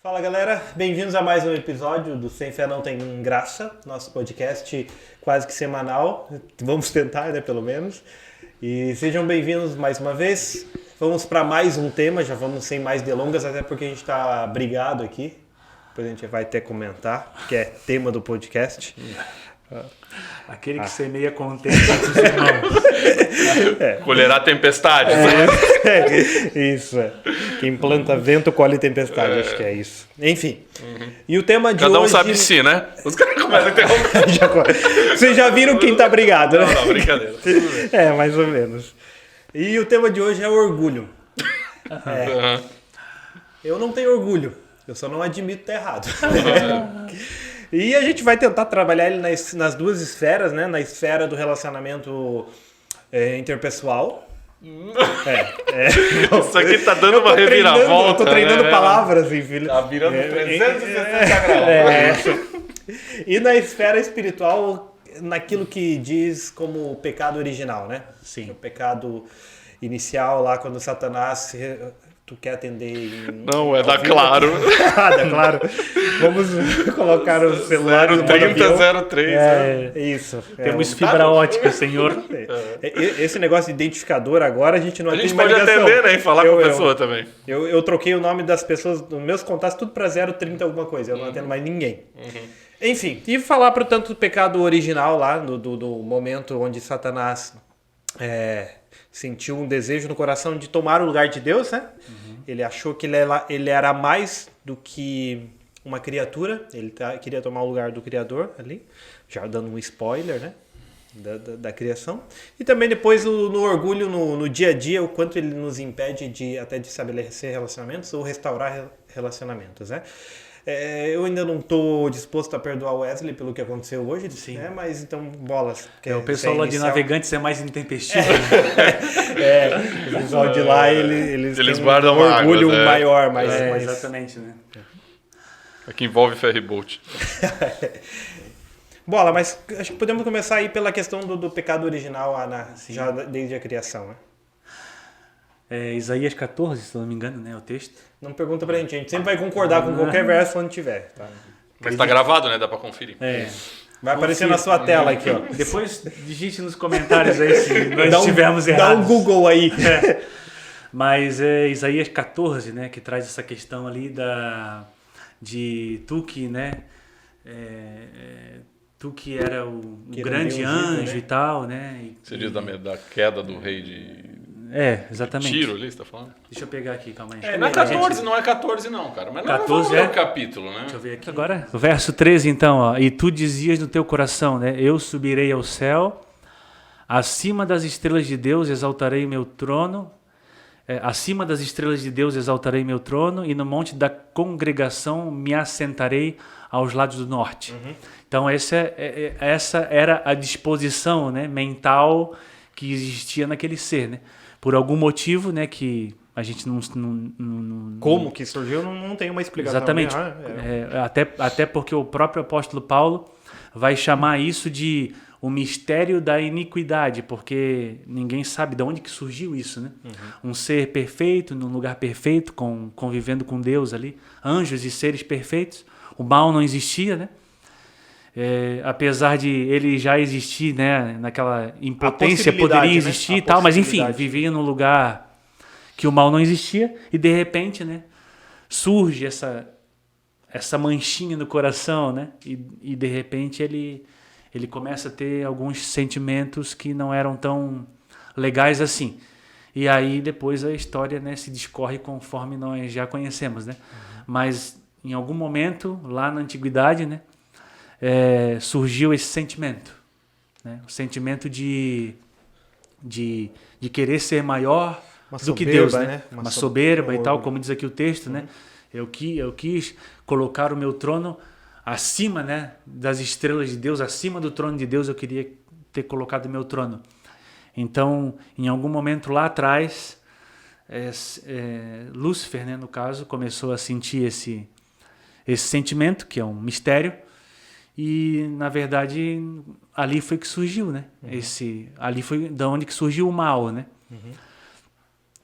Fala galera, bem-vindos a mais um episódio do Sem Fé Não Tem Graça, nosso podcast quase que semanal, vamos tentar, né, pelo menos. E sejam bem-vindos mais uma vez, vamos para mais um tema, já vamos sem mais delongas, até porque a gente está brigado aqui, depois a gente vai até comentar, que é tema do podcast. Aquele que semeia contente com os irmãos. Colherá a tempestade. Isso. Quem planta vento colhe tempestade, acho que é isso. Enfim. E o tema de Cada um hoje... sabe de si, né? Os caras começam a interromper. Vocês já viram quem tá brigado, né? Não, brincadeira. É, mais ou menos. E o tema de hoje é orgulho. Eu não tenho orgulho. Eu só não admito estar errado. E a gente vai tentar trabalhar ele nas duas esferas, né? Na esfera do relacionamento interpessoal. Isso aqui tá dando uma reviravolta. Eu tô treinando né? palavras, assim, filho. Tá virando 360 graus. E na esfera espiritual, naquilo que diz como o pecado original, né? Sim. O pecado inicial lá, quando Satanás... Tu quer atender em... Não, é da Claro. Da Claro. Vamos colocar o celular no 3003. Isso. Temos fibra ótica, senhor. Esse negócio de identificador agora a gente não A atende gente mais pode ligação. atender, né? E falar com a pessoa também. Eu troquei o nome das pessoas, dos meus contatos, tudo para 030 alguma coisa. Eu não atendo mais ninguém. Enfim, e falar, portanto, do pecado original lá, do momento onde Satanás... sentiu um desejo no coração de tomar o lugar de Deus, né? Ele achou que ele era mais do que uma criatura, ele queria tomar o lugar do Criador ali, já dando um spoiler, né? Da criação. E também depois no orgulho no dia a dia, o quanto ele nos impede de estabelecer relacionamentos ou restaurar relacionamentos, né? Eu ainda não estou disposto a perdoar o Wesley pelo que aconteceu hoje, né? Mas então, bolas. O pessoal lá de Navegantes é mais intempestivo. O pessoal de lá, eles têm guardam um orgulho mágoas, maior. Mas... exatamente, né? Aqui envolve ferryboat. Bola, mas acho que podemos começar aí pela questão do pecado original já desde a criação, né? Isaías 14, se não me engano, né? O texto. Não pergunta pra gente, a gente sempre vai concordar com qualquer verso onde tiver. Tá? Mas tá gravado, né? Dá pra conferir. Vai aparecer na sua tela aqui, ó. Depois digite nos comentários aí se nós estivermos errados. Dá um Google aí. Mas é Isaías 14, né? Que traz essa questão ali de tu que, né? Tu que era o grande anjo, né? E tal, né? Você diz da queda do rei de... exatamente. Tiro ali, você tá falando? Deixa eu pegar aqui, calma aí. Não é 14, não é 14 não, cara. Mas não 14 é o capítulo, né? Deixa eu ver aqui. Agora, o verso 13 então, ó. E tu dizias no teu coração, né? Eu subirei ao céu, acima das estrelas de Deus exaltarei meu trono, acima das estrelas de Deus exaltarei meu trono, e no monte da congregação me assentarei aos lados do norte. Então essa era a disposição, né, mental que existia naquele ser, né? Por algum motivo, né, que a gente não Como que surgiu, não tem uma explicação. Exatamente. Até porque o próprio apóstolo Paulo vai chamar isso de o mistério da iniquidade, porque ninguém sabe de onde que surgiu isso, né? Um ser perfeito, num lugar perfeito, convivendo com Deus ali, anjos e seres perfeitos. O mal não existia, né? Apesar de ele já existir, né, naquela impotência, poderia existir, né? E tal, mas enfim, vivia num lugar que o mal não existia e de repente, né, surge essa manchinha no coração, né? E de repente ele começa a ter alguns sentimentos que não eram tão legais assim. E aí depois a história, né, se discorre conforme nós já conhecemos, né? Mas em algum momento lá na antiguidade, né, surgiu esse sentimento, né? O sentimento de querer ser maior do que Deus, né? Uma soberba e tal, como diz aqui o texto, né? Eu quis colocar o meu trono acima, né, das estrelas de Deus, acima do trono de Deus, eu queria ter colocado o meu trono. Então, em algum momento lá atrás, Lúcifer, né, no caso, começou a sentir esse sentimento, que é um mistério, e, na verdade, ali foi que surgiu, né? Ali foi de onde que surgiu o mal, né?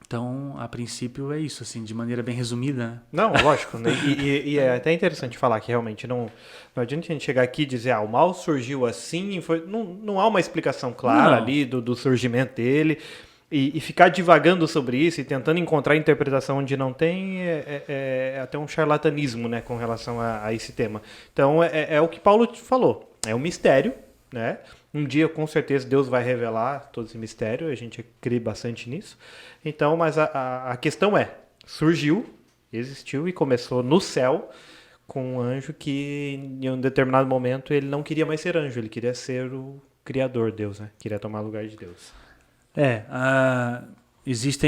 Então, a princípio é isso, assim, de maneira bem resumida, né? Não, lógico. Né? E é até interessante falar que realmente não adianta a gente chegar aqui e dizer o mal surgiu assim. Não há uma explicação clara ali do surgimento dele. E ficar divagando sobre isso e tentando encontrar interpretação onde não tem é até um charlatanismo, né, com relação a esse tema. Então, é o que Paulo falou. É um mistério, né? Um dia, com certeza, Deus vai revelar todo esse mistério. A gente crê bastante nisso. Então, mas a questão surgiu, existiu e começou no céu com um anjo que, em um determinado momento, ele não queria mais ser anjo. Ele queria ser o Criador, Deus, né? Queria tomar o lugar de Deus. Existe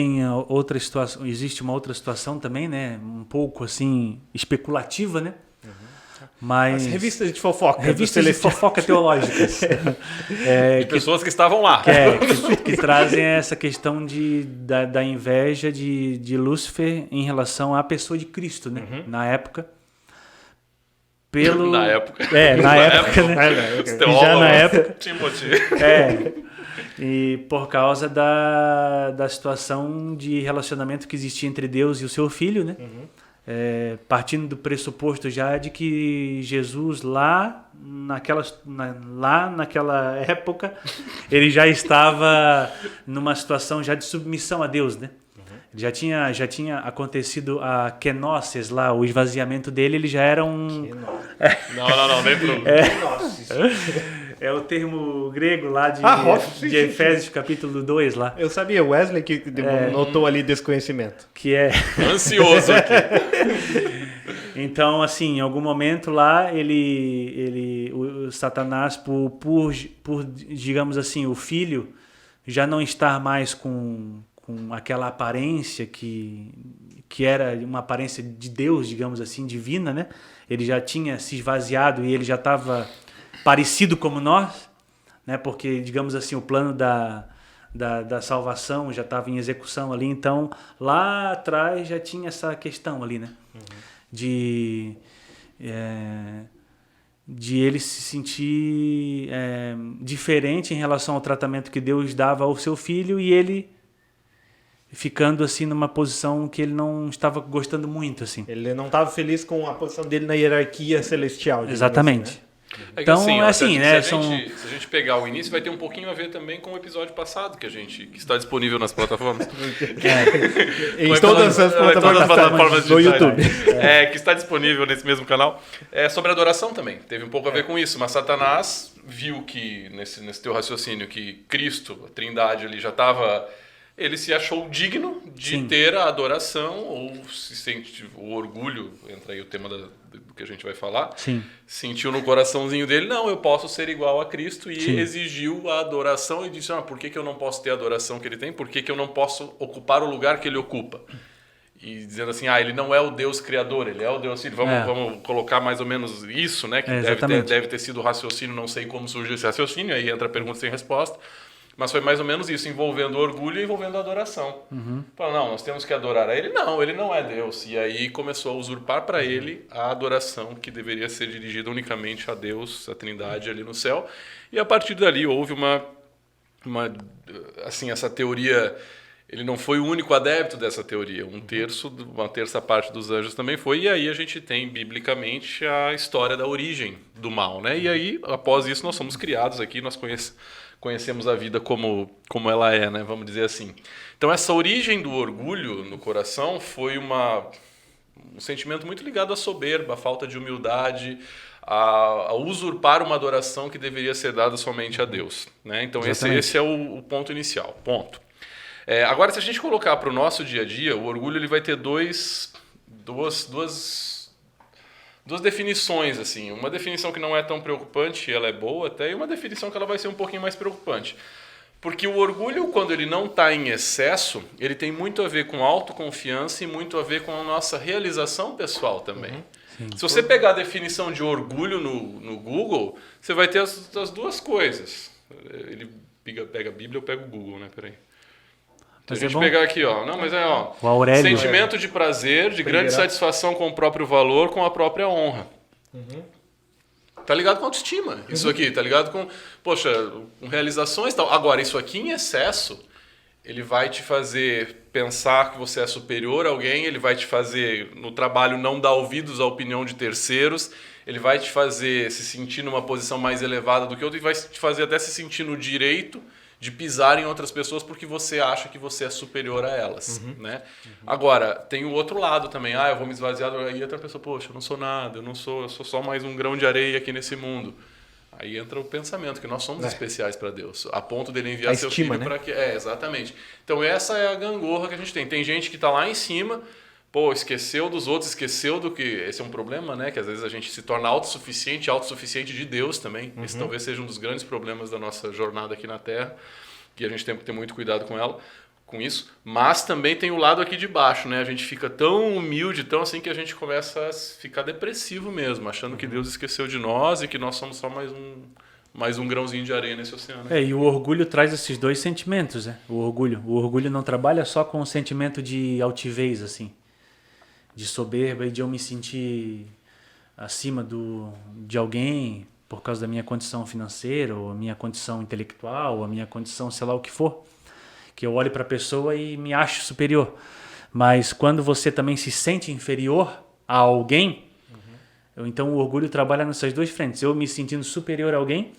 uma outra situação também, né? Um pouco assim especulativa, né? Mas as revistas de fofoca. Revistas de fofoca teológicas. De pessoas que estavam lá. Que trazem essa questão da inveja de Lúcifer em relação à pessoa de Cristo, né? Na época. Na época. Na época, né? Já na época. Timothy. E por causa da situação de relacionamento que existia entre Deus e o seu filho, né? Partindo do pressuposto já de que Jesus lá naquela época ele já estava numa situação já de submissão a Deus, né? Já tinha acontecido a kenosis lá, o esvaziamento dele, ele já era um... Não, nem pro... É o termo grego lá de Efésios capítulo 2 lá. Eu sabia, Wesley que notou ali desconhecimento. Que é... Ansioso aqui. Então, assim, em algum momento lá, o Satanás, por, digamos assim, o filho já não estar mais com aquela aparência que era uma aparência de Deus, digamos assim, divina, né? Ele já tinha se esvaziado e ele já estava parecido como nós, né? Porque, digamos assim, o plano da salvação já estava em execução ali. Então, lá atrás já tinha essa questão ali, né? De ele se sentir diferente em relação ao tratamento que Deus dava ao seu filho e ele ficando assim numa posição que ele não estava gostando muito, assim. Ele não estava feliz com a posição dele na hierarquia celestial. Exatamente. Assim, né? Então, assim, né? Se a gente pegar o início, vai ter um pouquinho a ver também com o episódio passado que está disponível nas plataformas. Em todas as plataformas do YouTube. Que está disponível nesse mesmo canal. Sobre adoração também. Teve um pouco a ver com isso. Mas Satanás viu que, nesse teu raciocínio, que Cristo, a Trindade ali, já estava... Ele se achou digno de ter a adoração, ou se sente o orgulho, entra aí o tema do que a gente vai falar. Sim. Sentiu no coraçãozinho dele, não, eu posso ser igual a Cristo, e exigiu a adoração e disse, por que eu não posso ter a adoração que ele tem? Por que eu não posso ocupar o lugar que ele ocupa? E dizendo assim, ele não é o Deus criador, ele é o Deus... Vamos colocar mais ou menos isso, né? Que deve ter sido o raciocínio, não sei como surgiu esse raciocínio, aí entra a pergunta sem resposta. Mas foi mais ou menos isso, envolvendo orgulho e envolvendo adoração. Fala, não, nós temos que adorar a ele. Não, ele não é Deus. E aí começou a usurpar para ele a adoração que deveria ser dirigida unicamente a Deus, a Trindade ali no céu. E a partir dali houve assim, essa teoria... Ele não foi o único adepto dessa teoria. Uma terça parte dos anjos também foi. E aí a gente tem, biblicamente, a história da origem do mal, né? E aí, após isso, nós somos criados aqui, nós conhecemos a vida como ela é, né? Vamos dizer assim. Então, essa origem do orgulho no coração foi um sentimento muito ligado à soberba, à falta de humildade, a usurpar uma adoração que deveria ser dada somente a Duas, né? Então, esse é o ponto inicial. Ponto. Agora, se a gente colocar para o nosso dia a dia, o orgulho ele vai ter duas definições, assim. Uma definição que não é tão preocupante, ela é boa até, e uma definição que ela vai ser um pouquinho mais preocupante. Porque o orgulho, quando ele não está em excesso, ele tem muito a ver com autoconfiança e muito a ver com a nossa realização pessoal também. Se você pegar a definição de orgulho no Google, você vai ter as duas coisas. Ele pega a Bíblia, eu pego o Google, né? Peraí. Se a gente pegar aqui, o Aurélio, sentimento de prazer, de grande satisfação com o próprio valor, com a própria honra. Tá ligado com autoestima, isso aqui, tá ligado com realizações e tal. Agora, isso aqui em excesso, ele vai te fazer pensar que você é superior a alguém, ele vai te fazer, no trabalho, não dar ouvidos à opinião de terceiros, ele vai te fazer se sentir numa posição mais elevada do que outro e vai te fazer até se sentir no direito de pisar em outras pessoas porque você acha que você é superior a elas, né? Agora, tem o outro lado também. Eu vou me esvaziar, aí outra pessoa, poxa, eu não sou nada, eu sou só mais um grão de areia aqui nesse mundo. Aí entra o pensamento que nós somos especiais para Deus, a ponto dele enviar seu filho para que... exatamente. Então essa é a gangorra que a gente tem. Tem gente que está lá em cima, esqueceu dos outros, esqueceu do que... Esse é um problema, né? Que às vezes a gente se torna autossuficiente de Deus também. Esse talvez seja um dos grandes problemas da nossa jornada aqui na Terra, que a gente tem que ter muito cuidado com isso. Mas também tem o lado aqui de baixo, né? A gente fica tão humilde, tão assim, que a gente começa a ficar depressivo mesmo, achando que Deus esqueceu de nós e que nós somos só mais um grãozinho de areia nesse oceano. E o orgulho traz esses dois sentimentos, né? O orgulho não trabalha só com o sentimento de altivez, assim, de soberba e de eu me sentir acima de alguém por causa da minha condição financeira, ou a minha condição intelectual, ou a minha condição sei lá o que for. Que eu olho para a pessoa e me acho superior. Mas quando você também se sente inferior a alguém, então o orgulho trabalha nessas duas frentes. Eu me sentindo superior a alguém,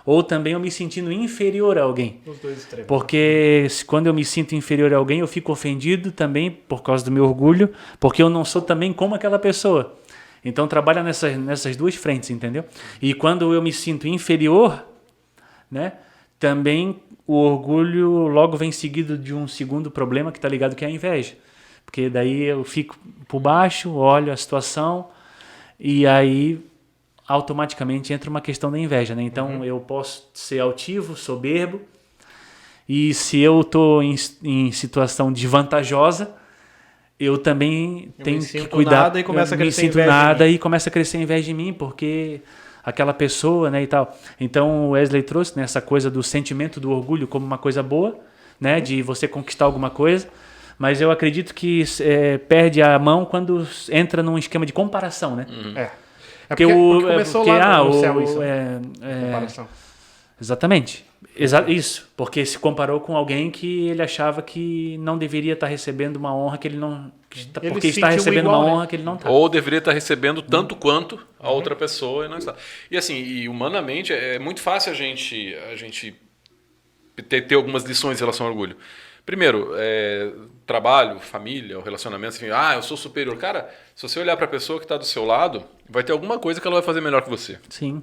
ou também eu me sentindo inferior a alguém. Os dois extremos. Porque quando eu me sinto inferior a alguém, eu fico ofendido também por causa do meu orgulho, porque eu não sou também como aquela pessoa. Então trabalha nessas duas frentes, entendeu? E quando eu me sinto inferior, né, também o orgulho logo vem seguido de um segundo problema que está ligado, que é a inveja. Porque daí eu fico por baixo, olho a situação e aí automaticamente entra uma questão da inveja, né? Então eu posso ser altivo, soberbo, e se eu estou em situação desvantajosa, eu também tenho que cuidar. Nada e começa a crescer inveja nada e começa a crescer inveja em mim, porque aquela pessoa, né, e tal. Então o Wesley trouxe, né, essa coisa do sentimento do orgulho como uma coisa boa, né, de você conquistar alguma coisa, mas eu acredito que perde a mão quando entra num esquema de comparação, né? Porque começou lá no céu isso. Comparação. Exatamente. Isso, porque se comparou com alguém que ele achava que não deveria estar recebendo uma honra que ele não... Porque está recebendo uma honra que ele não está. Ou deveria estar recebendo tanto quanto a outra pessoa e não está. E assim, humanamente, é muito fácil a gente ter algumas lições em relação ao orgulho. Primeiro, trabalho, família, relacionamento, assim, eu sou superior. Cara, se você olhar para a pessoa que está do seu lado, vai ter alguma coisa que ela vai fazer melhor que você. Sim.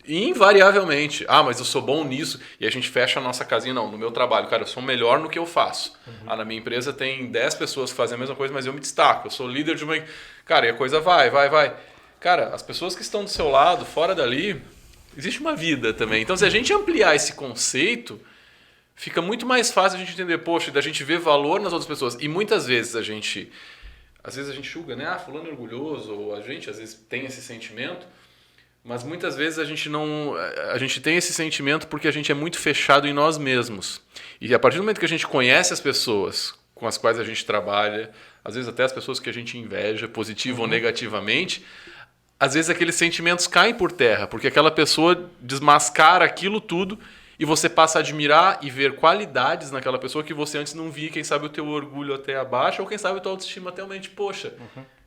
Invariavelmente. Mas eu sou bom nisso. E a gente fecha a nossa casinha. Não, no meu trabalho, cara, eu sou melhor no que eu faço. Na minha empresa tem 10 pessoas que fazem a mesma coisa, mas eu me destaco. Eu sou líder de uma... Cara, e a coisa vai. Cara, as pessoas que estão do seu lado, fora dali, existe uma vida também. Então, se a gente ampliar esse conceito, fica muito mais fácil a gente entender, da gente ver valor nas outras pessoas. E muitas vezes a gente julga, né? Fulano é orgulhoso, ou a gente às vezes tem esse sentimento, mas muitas vezes a gente tem esse sentimento porque a gente é muito fechado em nós mesmos. E a partir do momento que a gente conhece as pessoas com as quais a gente trabalha, às vezes até as pessoas que a gente inveja, positivo ou negativamente, às vezes aqueles sentimentos caem por terra, porque aquela pessoa desmascara aquilo tudo e você passa a admirar e ver qualidades naquela pessoa que você antes não via. Quem sabe o teu orgulho até abaixo, ou quem sabe a tua autoestima até aumente.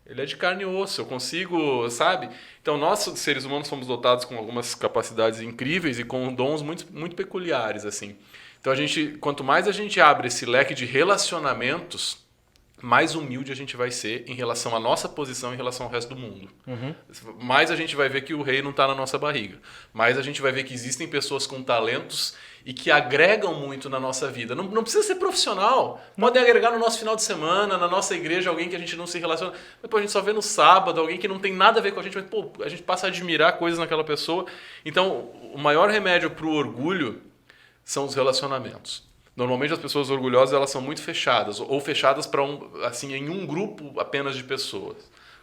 Ele é de carne e osso, eu consigo, sabe? Então, nós, seres humanos, somos dotados com algumas capacidades incríveis e com dons muito, muito peculiares, assim. Então, quanto mais a gente abre esse leque de relacionamentos, mais humilde a gente vai ser em relação à nossa posição em relação ao resto do mundo. Mais a gente vai ver que o rei não está na nossa barriga. Mais a gente vai ver que existem pessoas com talentos e que agregam muito na nossa vida. Não precisa ser profissional. Podem agregar no nosso final de semana, na nossa igreja, alguém que a gente não se relaciona. Depois a gente só vê no sábado, alguém que não tem nada a ver com a gente, mas a gente passa a admirar coisas naquela pessoa. Então, o maior remédio para o orgulho são os relacionamentos. Normalmente as pessoas orgulhosas, elas são muito fechadas, ou fechadas para em um grupo apenas de pessoas.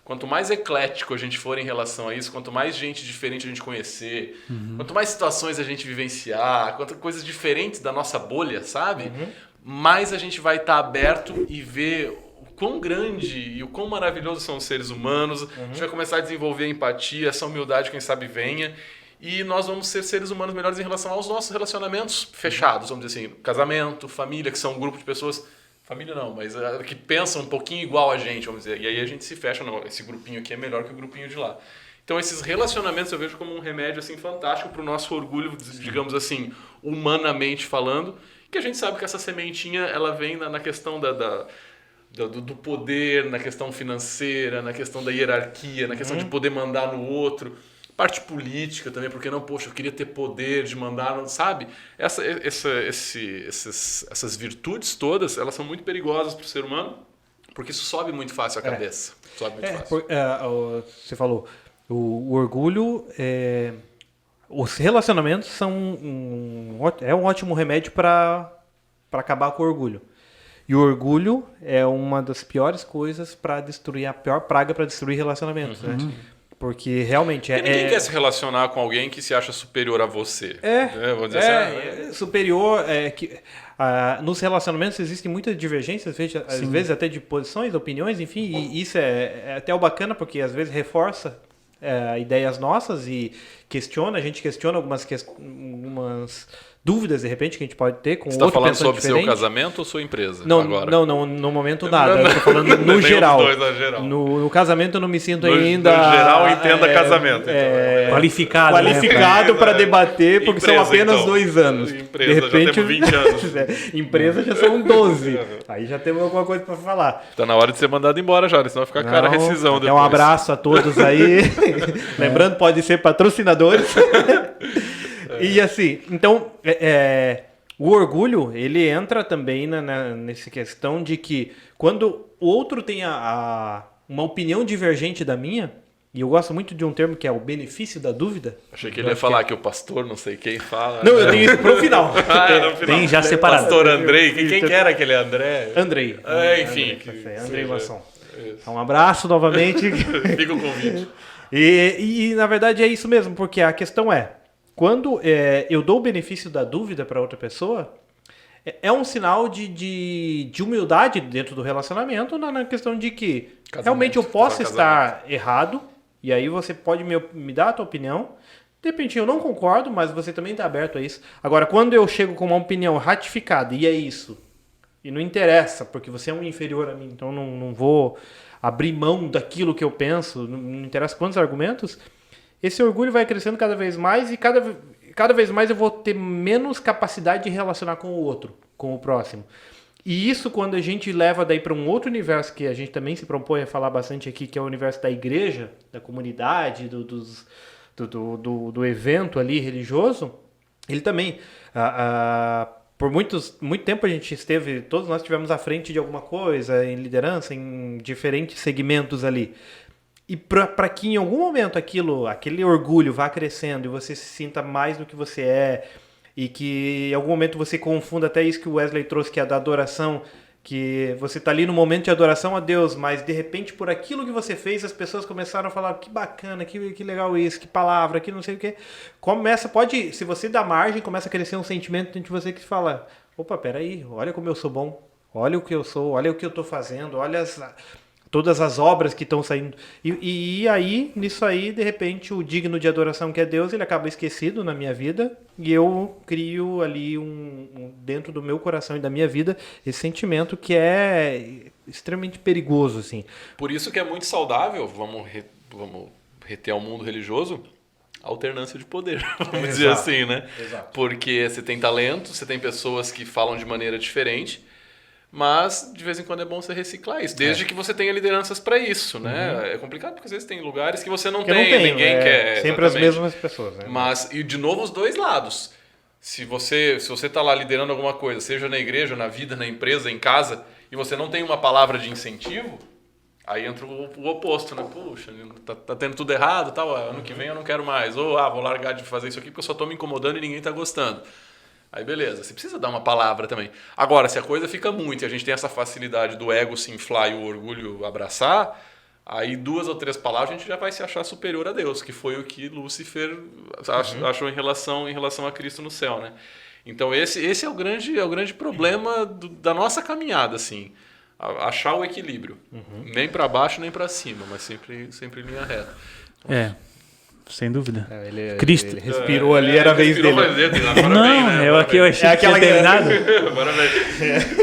Quanto mais eclético a gente for em relação a isso, quanto mais gente diferente a gente conhecer, quanto mais situações a gente vivenciar, quanto coisas diferentes da nossa bolha, sabe? Mais a gente vai estar aberto e ver o quão grande e o quão maravilhoso são os seres humanos. A gente vai começar a desenvolver a empatia, essa humildade, quem sabe venha. e nós vamos ser seres humanos melhores em relação aos nossos relacionamentos fechados, vamos dizer assim, casamento, família, que são um grupo de pessoas, família não, mas que pensam um pouquinho igual a gente, vamos dizer, e aí a gente se fecha, não, esse grupinho aqui é melhor que o grupinho de lá. Então esses relacionamentos eu vejo como um remédio assim fantástico para o nosso orgulho, digamos assim, humanamente falando, que a gente sabe que essa sementinha ela vem na questão do poder, na questão financeira, na questão da hierarquia, na questão de poder mandar no outro, parte política também, porque não, poxa, eu queria ter poder de mandar, sabe? Essas virtudes todas, elas são muito perigosas para o ser humano, porque isso sobe muito fácil a cabeça. Sobe muito fácil. Você falou, o orgulho, os relacionamentos são um ótimo remédio para acabar com o orgulho. E o orgulho é uma das piores coisas para destruir, a pior praga para destruir relacionamentos, né? Porque realmente ninguém quer se relacionar com alguém que se acha superior a você. Vamos dizer assim, superior. Nos relacionamentos existem muitas divergências, às vezes até de posições, opiniões, enfim. E isso é até o bacana, porque às vezes reforça ideias nossas e a gente questiona algumas dúvidas, de repente, que a gente pode ter com outro pensante diferente. Você está falando sobre seu casamento ou sua empresa agora? Não, no momento nada. Eu estou falando no geral. Geral. No casamento eu não me sinto ainda... No geral, entenda casamento. Qualificado para debater, porque empresa, são apenas então. 2 anos. Empresa, de repente, já temos 20 anos. Empresa já são 12. Aí já temos alguma coisa para falar. Está na hora de ser mandado embora já, senão vai ficar cara a rescisão depois. Um abraço a todos aí. Lembrando, pode ser patrocinadores. E assim, então, o orgulho, ele entra também nessa questão de que quando o outro tem uma opinião divergente da minha, e eu gosto muito de um termo que é o benefício da dúvida. Achei que ele ia falar que o pastor não sei quem fala. Não, eu tenho isso pro final. No final. Tem já separado. Pastor Andrei, quem que era aquele André? Andrei. Enfim. Andrei Masson. Um abraço novamente. Fica o convite. E na verdade é isso mesmo, porque a questão quando eu dou o benefício da dúvida para outra pessoa, é um sinal de humildade dentro do relacionamento, na questão de que realmente eu posso estar errado, e aí você pode me dar a tua opinião. De repente eu não concordo, mas você também está aberto a isso. Agora, quando eu chego com uma opinião ratificada, e é isso, e não interessa, porque você é um inferior a mim, então não vou abrir mão daquilo que eu penso, não interessa quantos argumentos, esse orgulho vai crescendo cada vez mais e cada vez mais eu vou ter menos capacidade de relacionar com o outro, com o próximo. E isso quando a gente leva daí para um outro universo que a gente também se propõe a falar bastante aqui, que é o universo da igreja, da comunidade, do evento ali religioso, ele também... por muito tempo a gente todos nós estivemos à frente de alguma coisa, em liderança, em diferentes segmentos ali. E para que em algum momento aquele orgulho vá crescendo e você se sinta mais do que você é, e que em algum momento você confunda até isso que o Wesley trouxe, que é da adoração, que você está ali no momento de adoração a Deus, mas de repente por aquilo que você fez, as pessoas começaram a falar, que bacana, que legal isso, que palavra, que não sei o quê. Se você dá margem, começa a crescer um sentimento dentro de você que fala, opa, peraí, olha como eu sou bom, olha o que eu sou, olha o que eu estou fazendo, olha todas as obras que estão saindo. E aí, nisso aí, de repente, o digno de adoração que é Deus, ele acaba esquecido na minha vida, e eu crio ali dentro do meu coração e da minha vida esse sentimento que é extremamente perigoso, assim. Por isso que é muito saudável, vamos reter ao mundo religioso, a alternância de poder, vamos dizer assim, né? Exato. Porque você tem talento, você tem pessoas que falam de maneira diferente, mas de vez em quando é bom você reciclar isso, desde que você tenha lideranças para isso, né? É complicado porque às vezes tem lugares que você não tem, ninguém quer. Sempre as mesmas pessoas, né? Mas, e de novo, os dois lados. Se você está lá liderando alguma coisa, seja na igreja, na vida, na empresa, em casa, e você não tem uma palavra de incentivo, aí entra o oposto, né? Puxa, tá tendo tudo errado, tal, ano que vem eu não quero mais. Ou, vou largar de fazer isso aqui porque eu só estou me incomodando e ninguém está gostando. Aí beleza, você precisa dar uma palavra também. Agora, se a coisa fica muito e a gente tem essa facilidade do ego se inflar e o orgulho abraçar, aí 2 ou 3 palavras a gente já vai se achar superior a Deus, que foi o que Lúcifer achou em relação a Cristo no céu, né? Então esse é o grande problema da nossa caminhada, assim. Achar o equilíbrio. Nem para baixo nem para cima, mas sempre em linha reta. Sem dúvida. Ele, Cristo. ele respirou ali, era a vez dele. Não, eu achei que tinha terminado. Agora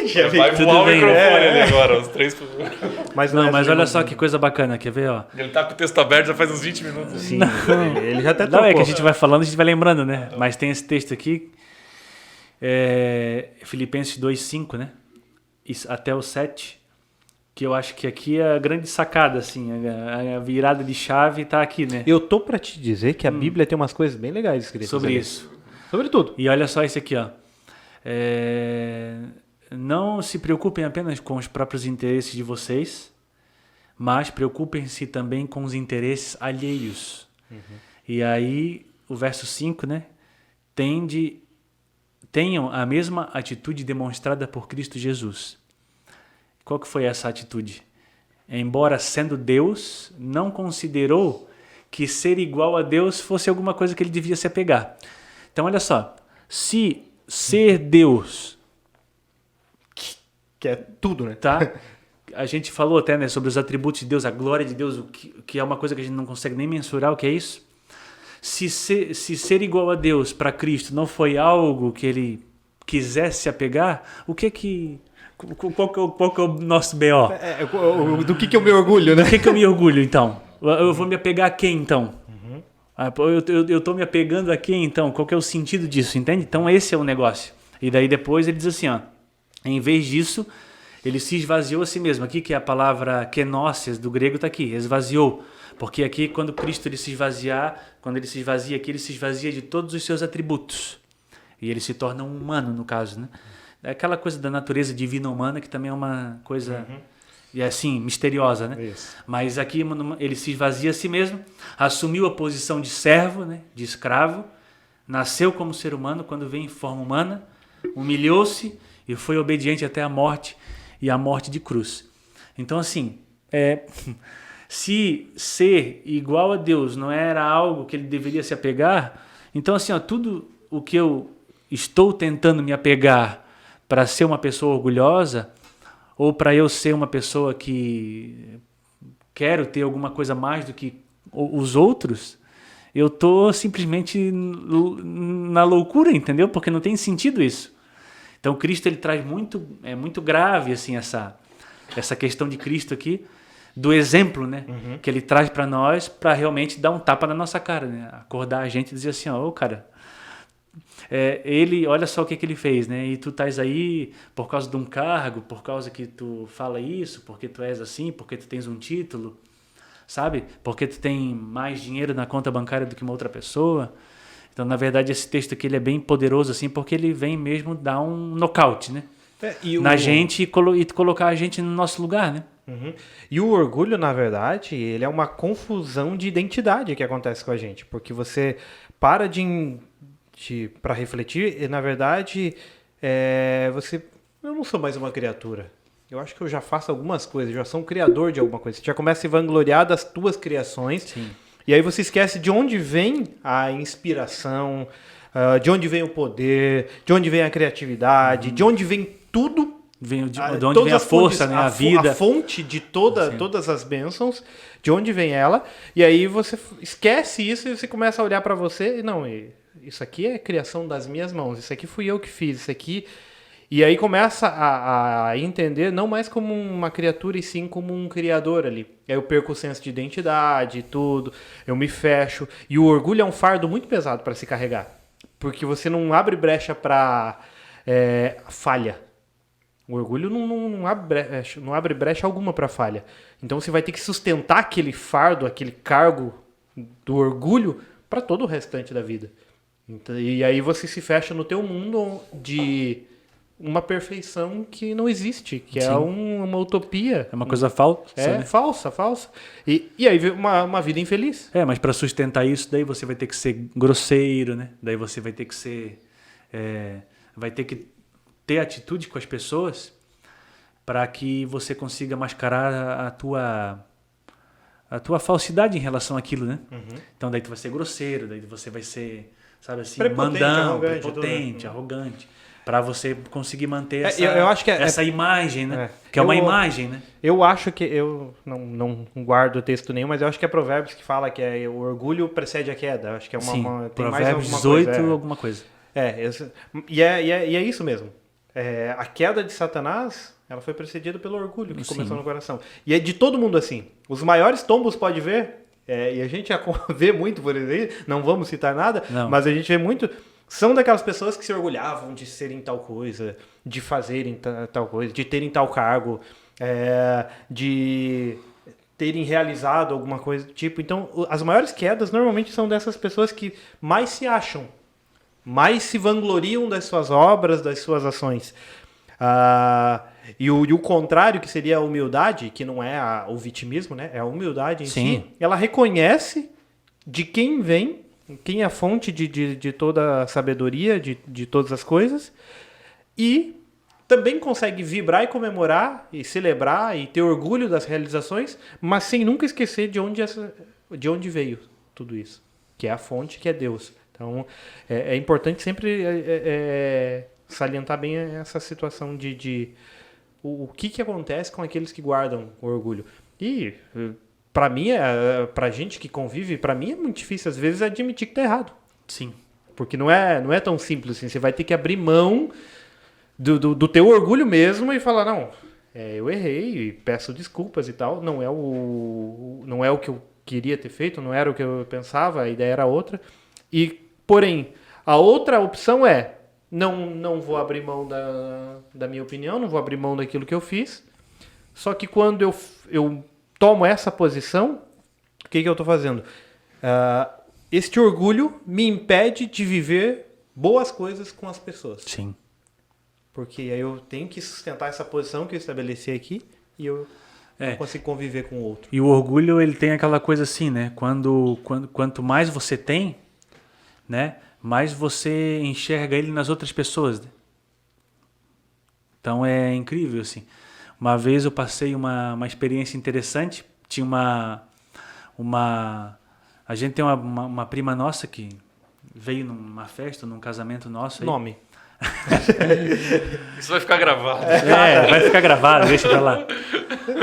Já vai veio voar o bem. microfone ali agora, os três. Mas, Não, é mas assim, olha só que coisa bacana, quer ver, ó? Ele tá com o texto aberto já faz uns 20 minutos. Sim, ele já até Não, trocou. é que a gente vai falando, a gente vai lembrando, né? Mas tem esse texto aqui, Filipenses 2:5, né? Até o 7, que eu acho que aqui é a grande sacada, assim, a virada de chave tá aqui, né? Eu tô pra te dizer que a Bíblia tem umas coisas bem legais escritas Sobre ali. isso. Sobre tudo. E olha só esse aqui, ó. Não se preocupem apenas com os próprios interesses de vocês, mas preocupem-se também com os interesses alheios. E aí, o verso 5, né? Tenham a mesma atitude demonstrada por Cristo Jesus. Qual que foi essa atitude? Embora sendo Deus, não considerou que ser igual a Deus fosse alguma coisa que ele devia se apegar. Então, olha só. Se ser Deus, Que é tudo, né? tá? A gente falou até, né, sobre os atributos de Deus, a glória de Deus, o que é uma coisa que a gente não consegue nem mensurar o que é isso. Se ser igual a Deus para Cristo não foi algo que ele quisesse se apegar, qual que é o nosso BO? Do que eu me orgulho, né? Do que eu me orgulho, então? Eu vou me apegar a quem, então? Eu tô me apegando a quem, então? Qual que é o sentido disso, entende? Então esse é o negócio. E daí depois ele diz assim, ó, em vez disso, ele se esvaziou a si mesmo. Aqui que é a palavra kenosis do grego está aqui, esvaziou. Porque aqui quando Cristo ele se esvazia aqui, ele se esvazia de todos os seus atributos. E ele se torna um humano, no caso, né? É aquela coisa da natureza divina humana que também é uma coisa... E assim, misteriosa, né? Isso. Mas aqui ele se esvazia a si mesmo, assumiu a posição de servo, né? De escravo, nasceu como ser humano quando veio em forma humana, humilhou-se e foi obediente até a morte e a morte de cruz. Então, assim, se ser igual a Deus não era algo que ele deveria se apegar, então, assim, ó, tudo o que eu estou tentando me apegar para ser uma pessoa orgulhosa, ou para eu ser uma pessoa que quero ter alguma coisa mais do que os outros, eu estou simplesmente na loucura, entendeu? Porque não tem sentido isso. Então Cristo ele traz muito grave assim essa questão de Cristo aqui, do exemplo, né? Que ele traz para nós, para realmente dar um tapa na nossa cara, né? Acordar a gente e dizer assim, ó, cara, ele, olha só o que ele fez, né? E tu estás aí por causa de um cargo, por causa que tu fala isso, porque tu és assim, porque tu tens um título, sabe? Porque tu tem mais dinheiro na conta bancária do que uma outra pessoa. Então, na verdade, esse texto aqui ele é bem poderoso, assim, porque ele vem mesmo dar um nocaute, né? Na gente e colocar a gente no nosso lugar, né? E o orgulho, na verdade, ele é uma confusão de identidade que acontece com a gente, porque você para para refletir, e na verdade, eu não sou mais uma criatura. Eu acho que eu já faço algumas coisas, já sou um criador de alguma coisa. Você já começa a se vangloriar das tuas criações. Sim. E aí você esquece de onde vem a inspiração, de onde vem o poder, de onde vem a criatividade, de onde vem tudo. De onde vem a força, né? A vida. A fonte de todas as bênçãos, de onde vem ela. E aí você esquece isso e você começa a olhar para você e não, isso aqui é criação das minhas mãos, isso aqui fui eu que fiz, isso aqui... E aí começa a entender não mais como uma criatura e sim como um criador ali. Aí eu perco o senso de identidade e tudo, eu me fecho. E o orgulho é um fardo muito pesado para se carregar. Porque você não abre brecha para falha. O orgulho não abre brecha alguma para falha. Então você vai ter que sustentar aquele fardo, aquele cargo do orgulho para todo o restante da vida. Então, e aí você se fecha no teu mundo de... uma perfeição que não existe, que é uma utopia. É uma coisa falsa. Né? Falsa. E aí vem uma vida infeliz. Mas para sustentar isso, daí você vai ter que ser grosseiro, né? Daí você vai ter que ser... vai ter que ter atitude com as pessoas para que você consiga mascarar a tua falsidade em relação àquilo, né? Então daí tu vai ser grosseiro, daí você vai ser, sabe assim, Prepotente, mandão, arrogante, prepotente, arrogante. Para você conseguir manter eu acho que essa imagem, né? Que é uma imagem, né? Eu acho que, eu não guardo texto nenhum, mas eu acho que é Provérbios que fala que o orgulho precede a queda. Eu acho que é Sim, tem mais Provérbios alguma 18, coisa. alguma coisa. E é isso mesmo. A queda de Satanás, ela foi precedida pelo orgulho que começou no coração. E é de todo mundo assim. Os maiores tombos pode ver, e a gente já vê muito por aí, não vamos citar nada, mas a gente vê muito, são daquelas pessoas que se orgulhavam de serem tal coisa, de fazerem tal coisa, de terem tal cargo, de terem realizado alguma coisa do tipo. Então, as maiores quedas normalmente são dessas pessoas que mais se acham, mais se vangloriam das suas obras, das suas ações. E o contrário, que seria a humildade, que não é o vitimismo, né? É a humildade em si. Ela reconhece de quem vem, quem é a fonte de toda a sabedoria, de todas as coisas, e também consegue vibrar e comemorar, e celebrar, e ter orgulho das realizações, mas sem nunca esquecer de onde veio tudo isso, que é a fonte, que é Deus. Então, é importante sempre salientar bem essa situação de o que acontece com aqueles que guardam o orgulho. E, para mim, pra gente que convive, para mim é muito difícil, às vezes, admitir que tá errado. Sim. Porque não é tão simples assim. Você vai ter que abrir mão do teu orgulho mesmo e falar, não, eu errei e peço desculpas e tal. Não é o que eu queria ter feito, não era o que eu pensava, a ideia era outra. Porém, a outra opção não vou abrir mão da minha opinião, não vou abrir mão daquilo que eu fiz. Só que quando eu tomo essa posição, o que eu estou fazendo? Este orgulho me impede de viver boas coisas com as pessoas. Sim. Porque aí eu tenho que sustentar essa posição que eu estabeleci aqui e eu não consigo conviver com o outro. E o orgulho, ele tem aquela coisa assim, né? Quanto mais você tem, né? Mais você enxerga ele nas outras pessoas. Né? Então é incrível, assim. Uma vez eu passei uma experiência interessante. Tinha a gente tem uma prima nossa que veio numa festa, num casamento nosso. Aí. Nome. Isso vai ficar gravado. Vai ficar gravado, deixa pra lá.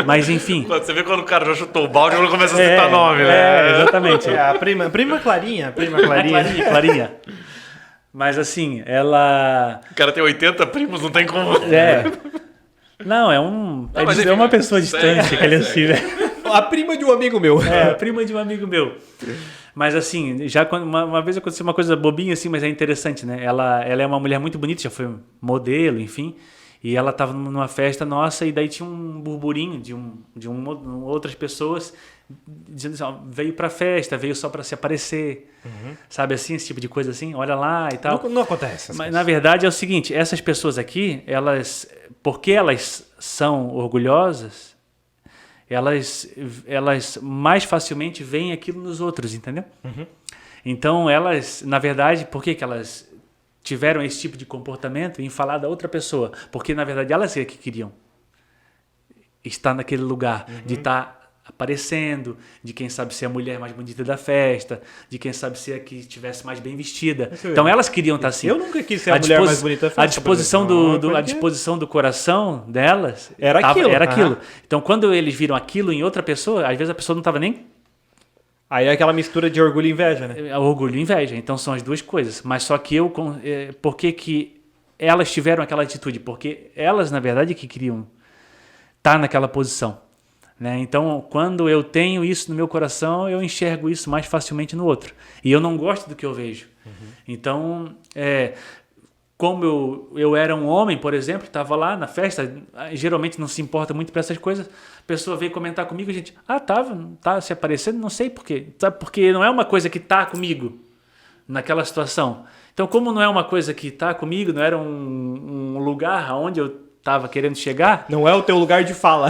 Mas enfim. Você vê quando o cara já chutou o balde, quando começa a citar nome, né? Exatamente. A prima Clarinha. Clarinha. Mas assim, ela... O cara tem 80 primos, não tem como... Não, é uma pessoa distante, que ele assim, né? A prima de um amigo meu. A prima de um amigo meu. Mas assim, uma vez aconteceu uma coisa bobinha assim, mas é interessante, né? Ela é uma mulher muito bonita, já foi modelo, enfim. E ela estava numa festa nossa e daí tinha um burburinho de outras pessoas dizendo assim, ó, veio pra festa, veio só para se aparecer. Sabe assim, esse tipo de coisa assim? Olha lá e tal. Não acontece. Mas na verdade é o seguinte, essas pessoas aqui, porque elas são orgulhosas, elas mais facilmente veem aquilo nos outros, entendeu? Então elas, na verdade, por que elas tiveram esse tipo de comportamento em falar da outra pessoa? Porque na verdade elas é que queriam estar naquele lugar, de estar aparecendo, de quem sabe ser a mulher mais bonita da festa, de quem sabe ser a que estivesse mais bem vestida. Então elas queriam estar assim. Eu nunca quis ser a mulher mais bonita da festa. A disposição do coração delas era aquilo. Então quando eles viram aquilo em outra pessoa, às vezes a pessoa não estava nem... Aí é aquela mistura de orgulho e inveja, né? Orgulho e inveja. Então são as duas coisas. Mas só que por que elas tiveram aquela atitude? Porque elas, na verdade, que queriam estar naquela posição. Né? Então, quando eu tenho isso no meu coração, eu enxergo isso mais facilmente no outro. E eu não gosto do que eu vejo. Então, como eu era um homem, por exemplo, estava lá na festa, geralmente não se importa muito para essas coisas, a pessoa veio comentar comigo, a gente, tá se aparecendo, não sei por quê. Sabe? Porque não é uma coisa que está comigo naquela situação. Então, como não é uma coisa que está comigo, não era um lugar onde eu estava querendo chegar... Não é o teu lugar de fala.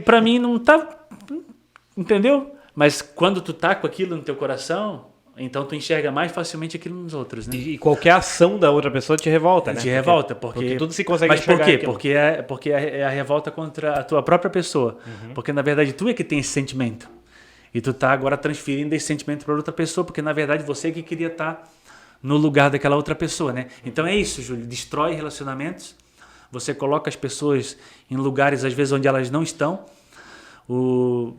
Para mim não tá... Entendeu? Mas quando tu tá com aquilo no teu coração, então tu enxerga mais facilmente aquilo nos outros, né? E qualquer ação da outra pessoa te revolta, né? Te revolta, porque tudo se consegue enxergar. Mas por quê? Porque é a revolta contra a tua própria pessoa. Porque, na verdade, tu é que tem esse sentimento. E tu tá agora transferindo esse sentimento para outra pessoa, porque, na verdade, você que queria estar no lugar daquela outra pessoa, né? Então é isso, Júlio, destrói relacionamentos, você coloca as pessoas em lugares às vezes onde elas não estão.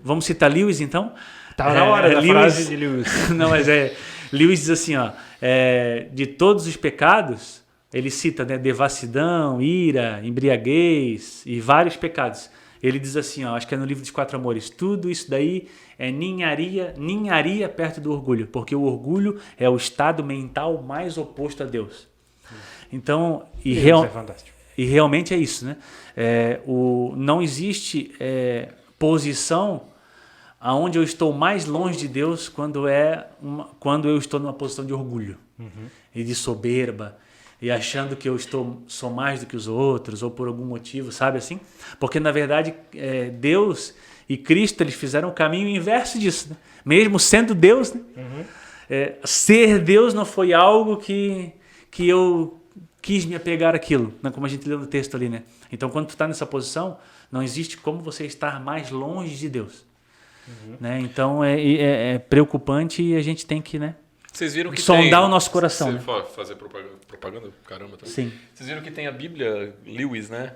Vamos citar Lewis então? Tá na hora da frase de Lewis. Não, mas Lewis diz assim, ó, de todos os pecados, ele cita, né, devassidão, ira, embriaguez e vários pecados. Ele diz assim, ó, acho que é no livro dos 4 Amores, tudo isso daí é ninharia perto do orgulho, porque o orgulho é o estado mental mais oposto a Deus. Então, É fantástico. e realmente é isso, né? Não existe posição aonde eu estou mais longe de Deus quando eu estou numa posição de orgulho e de soberba, e achando que eu sou mais do que os outros, ou por algum motivo, sabe assim? Porque, na verdade, Deus e Cristo, eles fizeram o caminho inverso disso, né? Mesmo sendo Deus, né? Ser Deus não foi algo que eu quis me apegar àquilo, né? Como a gente leu no texto ali, né? Então, quando tu está nessa posição, não existe como você estar mais longe de Deus. Né? Então, é preocupante e a gente tem que, né? Vocês viram que sondar o nosso coração. Você né? fazer propaganda? Caramba. Também. Sim. Vocês viram que tem a Bíblia Lewis, né?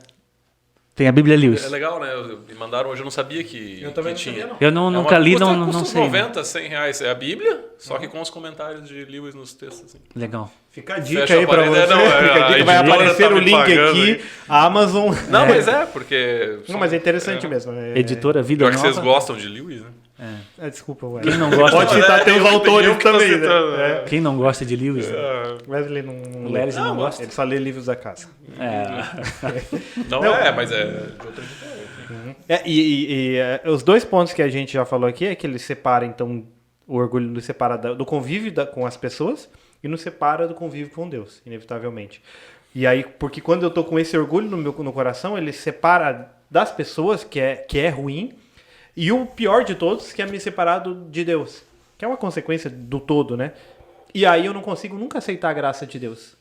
Tem a Bíblia Lewis. É legal, né? Me mandaram hoje, eu não sabia que Eu também que não tinha. sabia, não. Eu nunca li, custa não uns sei. 90, 100 reais. É a Bíblia, só que com os comentários de Lewis nos textos. Assim. Legal. Fica a dica Fecha aí a pra parede. você. Não, Fica a dica, vai a editora aparecer tá o me link pagando aqui, aí. a Amazon. Não, mas porque... Não, mas é interessante mesmo. Editora Vida Pior que Nova. vocês gostam de Lewis, né? Desculpa, ué. Quem não gosta, Pode citar até os autores eu que tô também, citando, né? quem não gosta de Lewis? Né? Wesley não O Lesley não gosta? Ele só lê livros da casa. Não, mas é de outra editora. Os dois pontos que a gente já falou aqui é que ele separa, então, o orgulho nos separa do convívio com as pessoas e nos separa do convívio com Deus, inevitavelmente. E aí, porque quando eu tô com esse orgulho no coração, ele separa das pessoas, que é ruim, e o pior de todos, que é me separar de Deus, que é uma consequência do todo, né? E aí eu não consigo nunca aceitar a graça de Deus,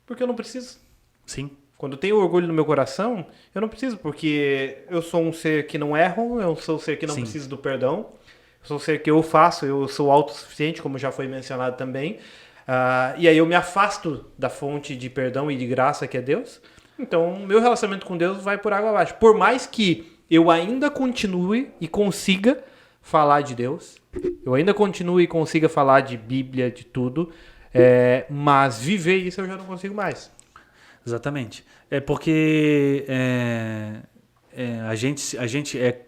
porque eu não preciso. Sim. Quando eu tenho orgulho no meu coração, eu não preciso, porque eu sou um ser que não erro, eu sou um ser que não precisa do perdão, eu sou um ser que eu faço, eu sou autossuficiente, como já foi mencionado também, e aí eu me afasto da fonte de perdão e de graça que é Deus, então meu relacionamento com Deus vai por água abaixo. Por mais que eu ainda continue e consiga falar de Deus, eu ainda continue e consiga falar de Bíblia, de tudo, mas viver isso eu já não consigo mais. Exatamente. É porque a gente é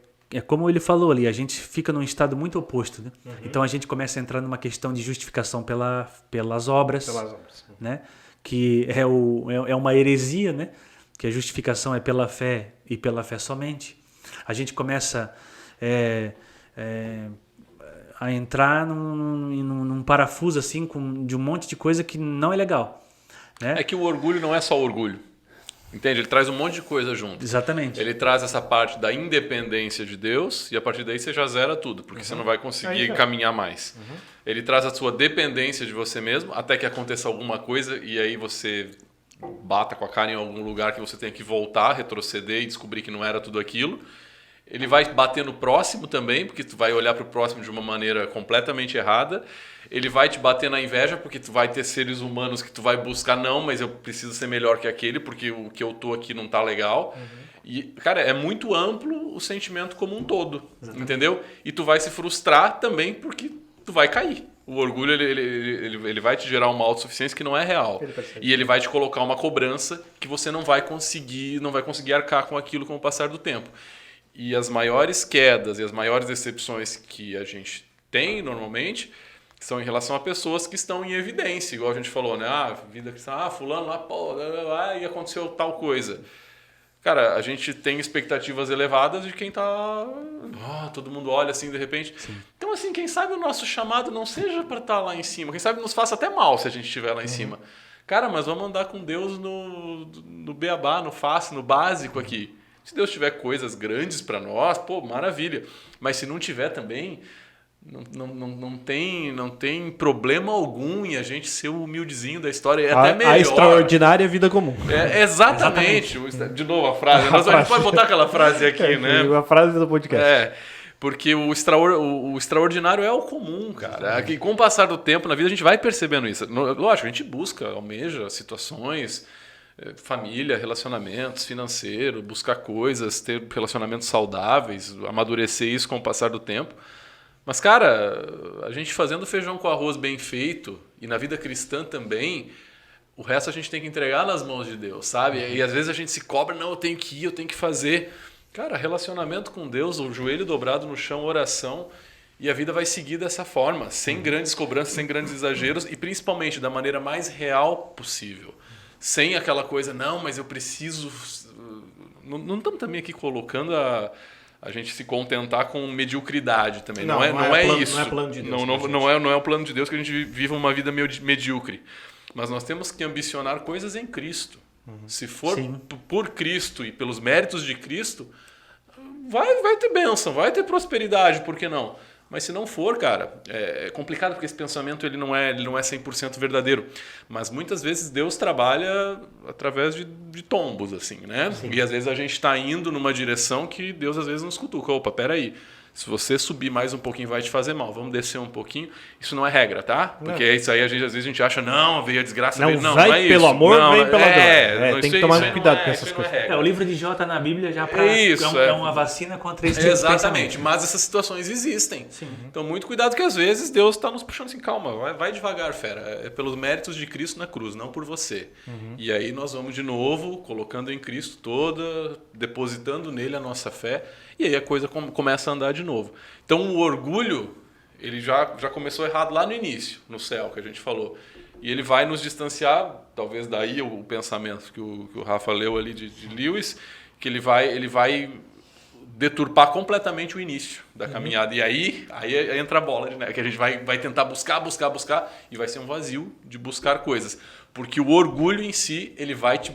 como ele falou ali, a gente fica num estado muito oposto, né? Então a gente começa a entrar numa questão de justificação pelas obras, né? Que é uma heresia, né? Que a justificação é pela fé e pela fé somente. A gente começa a entrar num parafuso assim de um monte de coisa que não é legal. Né? É que o orgulho não é só orgulho. Entende? Ele traz um monte de coisa junto. Exatamente. Ele traz essa parte da independência de Deus e a partir daí você já zera tudo, porque você não vai conseguir caminhar mais. Ele traz a sua dependência de você mesmo até que aconteça alguma coisa e aí você bata com a cara em algum lugar que você tenha que voltar, retroceder e descobrir que não era tudo aquilo. Ele vai bater no próximo também, porque tu vai olhar para o próximo de uma maneira completamente errada. Ele vai te bater na inveja, porque tu vai ter seres humanos que tu vai buscar, não, mas eu preciso ser melhor que aquele, porque o que eu tô aqui não tá legal. E, cara, é muito amplo o sentimento como um todo, entendeu? E tu vai se frustrar também porque tu vai cair. O orgulho, ele vai te gerar uma autossuficiência que não é real. E ele vai te colocar uma cobrança que você não vai conseguir arcar com aquilo com o passar do tempo. E as maiores quedas e as maiores decepções que a gente tem normalmente são em relação a pessoas que estão em evidência, igual a gente falou, né? Vida cristã, fulano lá, pô, e aconteceu tal coisa. Cara, a gente tem expectativas elevadas de quem tá... todo mundo olha assim de repente. Sim. Então, assim, quem sabe o nosso chamado não seja para estar lá em cima. Quem sabe nos faça até mal se a gente estiver lá em cima. Cara, mas vamos andar com Deus no beabá, no fácil, no básico aqui. Se Deus tiver coisas grandes para nós, pô, maravilha. Mas se não tiver também, não tem problema algum em a gente ser o humildezinho da história. É até melhor. A extraordinária vida comum. Exatamente. De novo a frase. A gente pode botar aquela frase aqui, né? A frase do podcast. Porque o extraordinário é o comum, cara. E com o passar do tempo na vida a gente vai percebendo isso. Lógico, a gente busca, almeja situações, família, relacionamentos, financeiro, buscar coisas, ter relacionamentos saudáveis, amadurecer isso com o passar do tempo. Mas, cara, a gente fazendo feijão com arroz bem feito, e na vida cristã também, o resto a gente tem que entregar nas mãos de Deus, sabe? E às vezes a gente se cobra, não, eu tenho que ir, eu tenho que fazer. Cara, relacionamento com Deus, o joelho dobrado no chão, oração, e a vida vai seguir dessa forma, sem grandes cobranças, sem grandes exageros, e principalmente da maneira mais real possível. Sem aquela coisa, não, mas eu preciso... Não estamos também aqui colocando a gente se contentar com mediocridade também. Não é isso. Não é plano de Deus. Não é o plano de Deus que a gente viva uma vida medíocre. Mas nós temos que ambicionar coisas em Cristo. Se for por Cristo e pelos méritos de Cristo, vai ter bênção, vai ter prosperidade, por que não? Mas se não for, cara, é complicado porque esse pensamento ele não é 100% verdadeiro. Mas muitas vezes Deus trabalha através de tombos, assim, né? Sim. E às vezes a gente está indo numa direção que Deus às vezes nos cutuca. Opa, peraí. Se você subir mais um pouquinho vai te fazer mal. Vamos descer um pouquinho. Isso não é regra, tá? Porque isso aí às vezes a gente acha, não, veio a desgraça. Não é isso. Pelo amor, vem pela dor. Tem que tomar cuidado com essas coisas. O livro de Jó está na Bíblia já para... É uma vacina contra esse tipo de Exatamente. Mas essas situações existem. Sim. Então, muito cuidado que às vezes Deus está nos puxando assim, calma, vai devagar, fera. É pelos méritos de Cristo na cruz, não por você. E aí nós vamos de novo, colocando em Cristo toda, depositando nele a nossa fé. E aí a coisa começa a andar de novo. Então o orgulho, ele já começou errado lá no início, no céu, que a gente falou. E ele vai nos distanciar, talvez daí o pensamento que o Rafa leu ali de Lewis, que ele vai deturpar completamente o início da caminhada. E aí entra a bola, né? Que a gente vai tentar buscar, e vai ser um vazio de buscar coisas. Porque o orgulho em si, ele vai te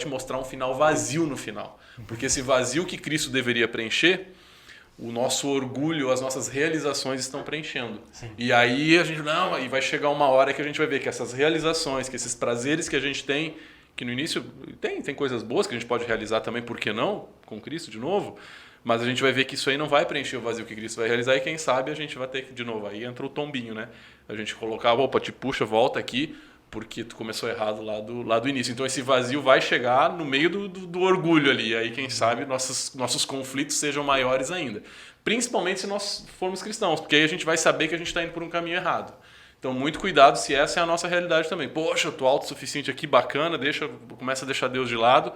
mostrar um final vazio no final. Porque esse vazio que Cristo deveria preencher, o nosso orgulho, as nossas realizações estão preenchendo. Sim. E aí aí vai chegar uma hora que a gente vai ver que essas realizações, que esses prazeres que a gente tem, que no início tem coisas boas que a gente pode realizar também, por que não? Com Cristo de novo. Mas a gente vai ver que isso aí não vai preencher o vazio que Cristo vai realizar e quem sabe a gente vai ter que, de novo, aí entra o tombinho, né? A gente colocar, opa, te puxa, volta aqui, porque tu começou errado lá do início. Então esse vazio vai chegar no meio do orgulho ali. Aí quem sabe nossos conflitos sejam maiores ainda. Principalmente se nós formos cristãos, porque aí a gente vai saber que a gente está indo por um caminho errado. Então muito cuidado se essa é a nossa realidade também. Poxa, eu tô autossuficiente aqui, bacana, começa a deixar Deus de lado.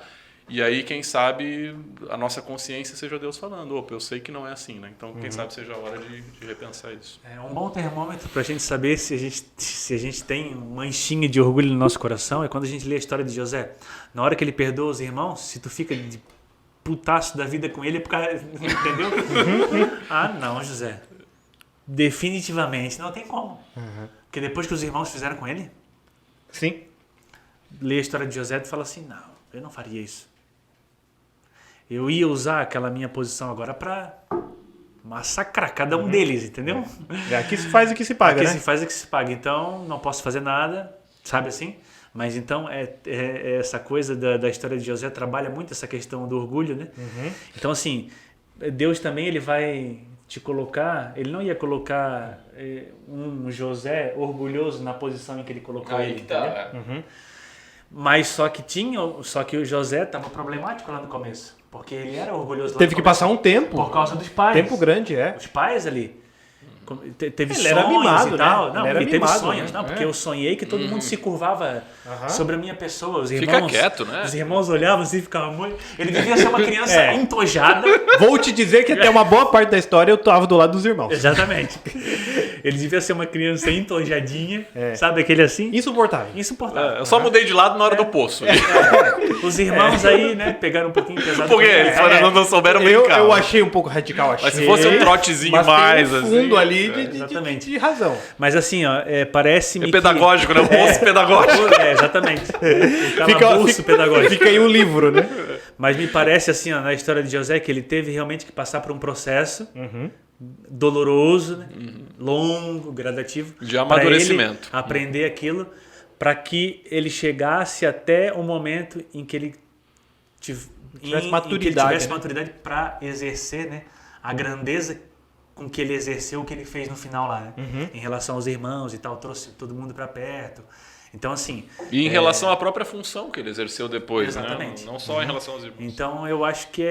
E aí, quem sabe, a nossa consciência seja Deus falando. Opa, eu sei que não é assim, né? Então, quem sabe seja a hora de repensar isso. É um bom termômetro para a gente saber se a gente tem uma manchinha de orgulho no nosso coração é quando a gente lê a história de José. Na hora que ele perdoa os irmãos, se tu fica de putaço da vida com ele, é por causa... Entendeu? Ah, não, José. Definitivamente, não tem como. Porque depois que os irmãos fizeram com ele... Sim. Lê a história de José e tu fala assim, não, eu não faria isso. Eu ia usar aquela minha posição agora para massacrar cada um deles, entendeu? Aqui se faz o que se paga, Aqui né? se faz o que se paga. Então, não posso fazer nada, sabe assim? Mas então, essa coisa da história de José trabalha muito essa questão do orgulho, né? Então, assim, Deus também ele vai te colocar... Ele não ia colocar um José orgulhoso na posição em que ele colocou ele, tá. Mas só que o José estava problemático lá no começo. Porque ele era orgulhoso lá Teve que passar um tempo. Por causa dos pais. Tempo grande, Os pais ali. Teve ele sonhos era mimado, e tal. né? Não, ele teve mimado, sonhos. né? Não, porque eu sonhei que todo mundo se curvava sobre a minha pessoa. Os irmãos, Fica quieto, né? Os irmãos olhavam assim e ficavam muito... Ele devia ser uma criança entojada. Vou te dizer que até uma boa parte da história eu tava do lado dos irmãos. Exatamente. Ele devia ser uma criança entojadinha. Sabe aquele assim? Insuportável. Insuportável. Eu só mudei de lado na hora do poço. Os irmãos aí, né, pegaram um pouquinho pesado. Porque eles não souberam brincar. Eu achei um pouco radical, achei. Mas se fosse um trotezinho mas mais tem um fundo assim, ali exatamente. de razão. Mas assim, ó, parece-me é pedagógico, né? O poço pedagógico. Exatamente. O calabouço pedagógico. Fica aí um livro, né? Mas me parece assim, ó, na história de José, que ele teve realmente que passar por um processo doloroso, né? Longo, gradativo. De amadurecimento. Pra ele aprender aquilo, para que ele chegasse até o momento em que ele tivesse maturidade, maturidade para exercer, né, a grandeza com que ele exerceu o que ele fez no final lá, né? Em relação aos irmãos e tal, trouxe todo mundo para perto. Então, assim... E em relação à própria função que ele exerceu depois, exatamente. Né? Não só em relação aos irmãos. Então, eu acho que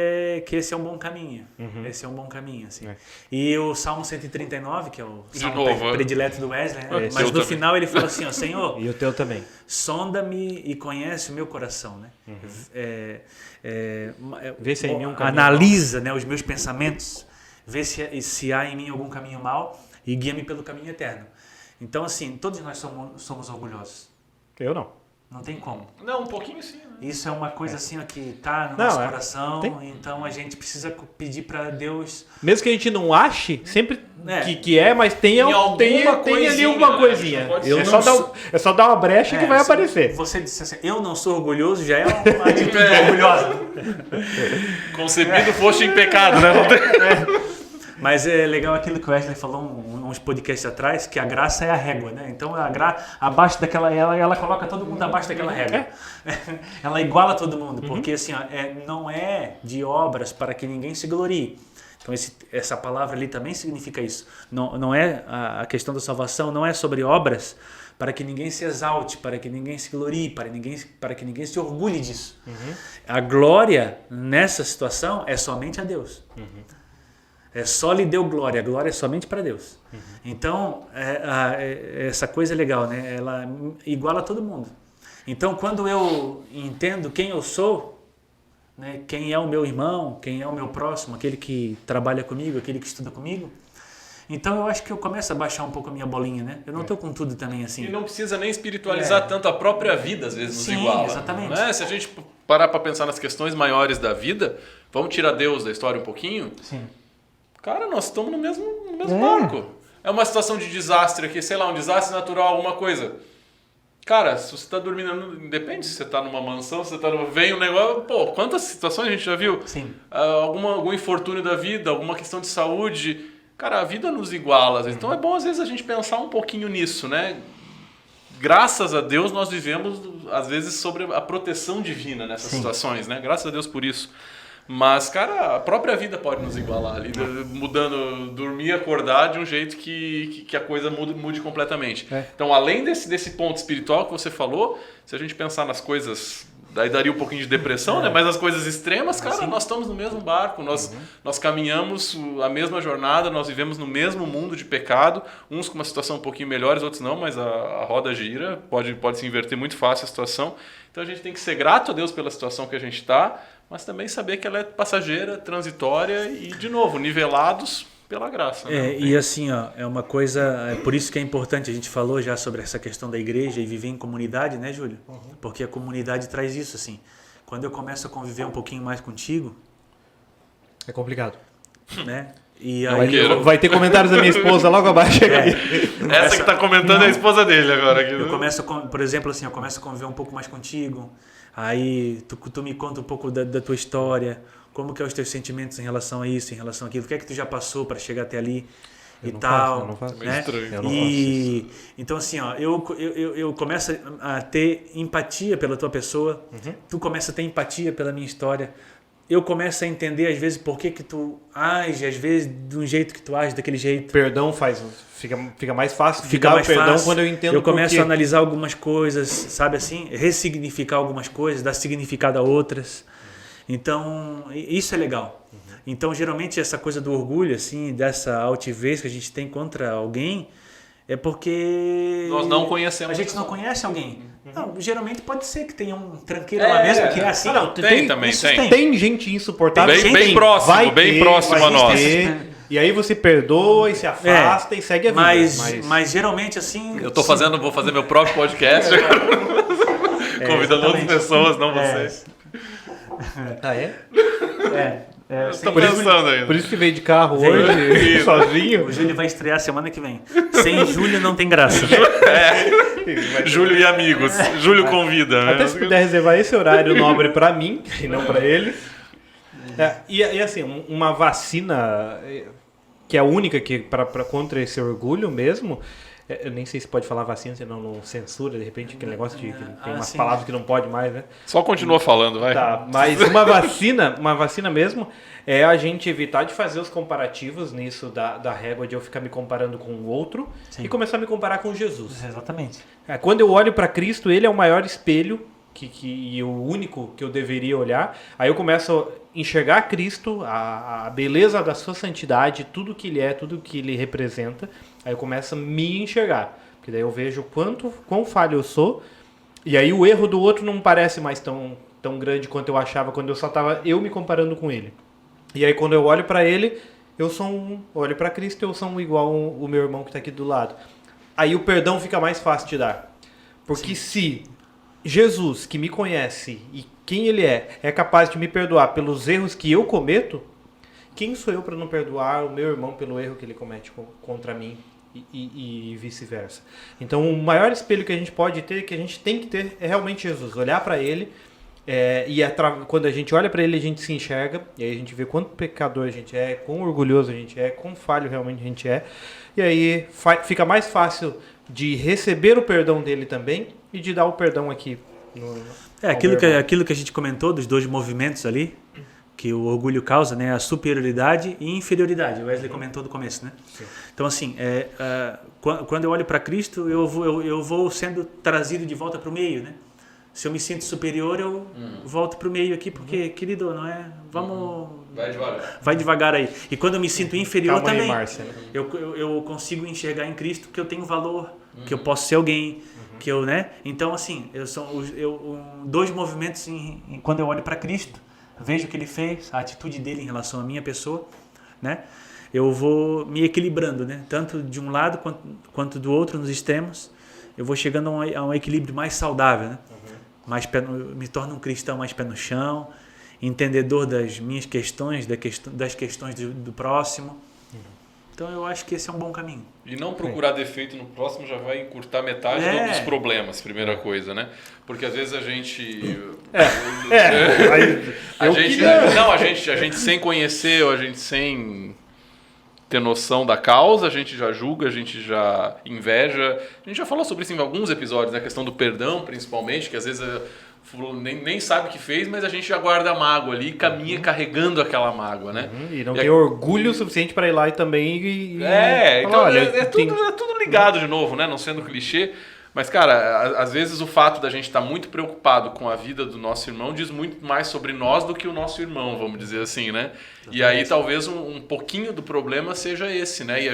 esse é um bom caminho. Esse é um bom caminho, assim. E o Salmo 139, que é o salmo predileto do Wesley, né? Mas no final ele fala assim, ó, Senhor... E o teu também. Sonda-me e conhece o meu coração, né? Vê se há em mim um caminho analisa, né, os meus pensamentos, vê se há em mim algum caminho mau e guia-me pelo caminho eterno. Então, assim, todos nós somos orgulhosos. Eu não. Não tem como. Não, um pouquinho sim. Né? Isso é uma coisa assim ó, que tá no nosso coração, então a gente precisa pedir para Deus... Mesmo que a gente não ache, sempre que mas tem ali alguma coisinha. Né? É só dar uma brecha que vai aparecer. Você disse assim, eu não sou orgulhoso, já é uma atitude orgulhosa. Concebido foste em pecado, né? Mas é legal aquilo que o Wesley falou uns podcasts atrás, que a graça é a régua, né? Então, abaixo daquela, ela coloca todo mundo abaixo daquela régua. Ela iguala todo mundo, porque assim, ó, não é de obras para que ninguém se glorie. Então, essa palavra ali também significa isso. Não é a questão da salvação, não é sobre obras para que ninguém se exalte, para que ninguém se glorie, para que ninguém se orgulhe disso. A glória nessa situação é somente a Deus. Só lhe deu glória, a glória é somente para Deus. Então, essa coisa é legal, né? Ela iguala todo mundo. Então, quando eu entendo quem eu sou, né? Quem é o meu irmão, quem é o meu próximo, aquele que trabalha comigo, aquele que estuda comigo, então eu acho que eu começo a baixar um pouco a minha bolinha, né? Eu não estou com tudo também assim. E não precisa nem espiritualizar tanto a própria vida, às vezes nos iguala. Exatamente. Né? Se a gente parar para pensar nas questões maiores da vida, vamos tirar Deus da história um pouquinho? Sim. Cara, nós estamos no mesmo barco. É uma situação de desastre aqui, sei lá, um desastre natural, alguma coisa. Cara, se você está dormindo, depende se você está numa mansão, se você está vem um negócio... Pô, quantas situações a gente já viu? Sim. Algum infortúnio da vida, alguma questão de saúde. Cara, a vida nos iguala. Então é bom, às vezes, a gente pensar um pouquinho nisso, né? Graças a Deus, nós vivemos, às vezes, sobre a proteção divina nessas situações, né? Graças a Deus por isso. Mas, cara, a própria vida pode nos igualar ali, mudando, dormir e acordar de um jeito que a coisa mude completamente. Então, além desse ponto espiritual que você falou, se a gente pensar nas coisas, daí daria um pouquinho de depressão, né? Mas as coisas extremas, cara, nós estamos no mesmo barco, nós caminhamos a mesma jornada, nós vivemos no mesmo mundo de pecado, uns com uma situação um pouquinho melhores, outros não, mas a roda gira, pode se inverter muito fácil a situação. Então, a gente tem que ser grato a Deus pela situação que a gente está, mas também saber que ela é passageira, transitória e, de novo, nivelados pela graça. Né? E assim, ó, é uma coisa... É por isso que é importante, a gente falou já sobre essa questão da igreja e viver em comunidade, né, Júlio? Porque a comunidade traz isso, assim. Quando eu começo a conviver um pouquinho mais contigo... É complicado. Né? E aí vai ter comentários da minha esposa logo abaixo. Essa que está comentando é a esposa dele agora. Aqui, eu começo, por exemplo, assim, eu começo a conviver um pouco mais contigo. Aí tu me conta um pouco da tua história, como que é os teus sentimentos em relação a isso, em relação àquilo, o que é que tu já passou para chegar até ali e tal. Eu não faço. Né? Eu não faço isso. Então assim, ó, eu começo a ter empatia pela tua pessoa, tu começa a ter empatia pela minha história. Eu começo a entender, às vezes, por que tu age, às vezes, de um jeito que tu age, daquele jeito. Perdão fica mais fácil de dar o perdão quando eu entendo. Eu começo a analisar algumas coisas, sabe assim? Ressignificar algumas coisas, dar significado a outras. Então, isso é legal. Então, geralmente, essa coisa do orgulho, assim, dessa altivez que a gente tem contra alguém, é porque... Nós não conhecemos. A gente não conhece alguém. Não, geralmente pode ser que tenha um tranqueiro lá mesmo, que é assim. Não, tem também. Tem gente insuportável. Bem próximo a nós. E aí você perdoa e se afasta e segue a vida. Mas geralmente assim... Eu vou fazer meu próprio podcast. Convidando outras pessoas, não vocês. Ah, é? Estou pensando ainda. Por isso que veio de carro hoje, sozinho. O Júlio vai estrear semana que vem. Sem Júlio não tem graça. Júlio e amigos. Júlio convida. Até se puder reservar esse horário nobre para mim e não para ele. E assim, uma vacina... que é a única que contra esse orgulho mesmo. Eu nem sei se pode falar vacina, senão não censura, de repente, aquele negócio de que tem umas palavras que não pode mais, né? Só continua falando, vai. Tá, mas uma vacina mesmo, é a gente evitar de fazer os comparativos nisso da régua de eu ficar me comparando com o outro e começar a me comparar com Jesus. Exatamente. Quando eu olho para Cristo, ele é o maior espelho e o único que eu deveria olhar. Aí eu começo a enxergar Cristo, a beleza da sua santidade, tudo que ele é, tudo que ele representa. Aí eu começo a me enxergar, porque daí eu vejo quão falho eu sou, e aí o erro do outro não parece mais tão grande quanto eu achava quando eu só estava eu me comparando com ele. E aí quando eu olho para ele, olho para Cristo, eu sou igual o meu irmão que está aqui do lado. Aí o perdão fica mais fácil de dar. Porque se Jesus, que me conhece e quem ele é capaz de me perdoar pelos erros que eu cometo, quem sou eu para não perdoar o meu irmão pelo erro que ele comete contra mim e vice-versa? Então, o maior espelho que a gente pode ter, que a gente tem que ter, é realmente Jesus. Olhar para ele, quando a gente olha para ele, a gente se enxerga, e aí a gente vê quanto pecador a gente é, quão orgulhoso a gente é, quão falho realmente a gente é, e aí fica mais fácil de receber o perdão dele também e de dar o perdão aqui. Aquilo que a gente comentou dos dois movimentos ali, que o orgulho causa, né, a superioridade e inferioridade. O Wesley comentou no começo, né? Sim. Então, assim, quando eu olho para Cristo, eu vou sendo trazido de volta para o meio, né? Se eu me sinto superior, eu volto para o meio aqui, porque, querido, não é? Vamos... Vai devagar aí. E quando eu me sinto inferior também, aí, Márcia, né? eu consigo enxergar em Cristo que eu tenho valor, que eu posso ser alguém, que eu, né? Então, assim, dois movimentos quando eu olho para Cristo, vejo o que ele fez, a atitude dele em relação à minha pessoa, né? Eu vou me equilibrando, né? Tanto de um lado quanto do outro, nos extremos. Eu vou chegando a um equilíbrio mais saudável, né? Me torno um cristão mais pé no chão, entendedor das minhas questões, das questões do próximo. Então eu acho que esse é um bom caminho. E não procurar defeito no próximo já vai encurtar metade dos problemas, primeira coisa, né? Porque às vezes a gente... A gente sem conhecer, ou a gente sem ter noção da causa, a gente já julga, a gente já inveja. A gente já falou sobre isso em alguns episódios, né? A questão do perdão, principalmente, que às vezes nem sabe o que fez, mas a gente já guarda a mágoa ali e caminha carregando aquela mágoa, né? E não tem orgulho suficiente para ir lá e também... Então olha, é tudo ligado de novo, né? Não sendo clichê. Mas, cara, às vezes o fato da gente estar muito preocupado com a vida do nosso irmão diz muito mais sobre nós do que o nosso irmão, vamos dizer assim, né? E aí talvez um pouquinho do problema seja esse, né? E a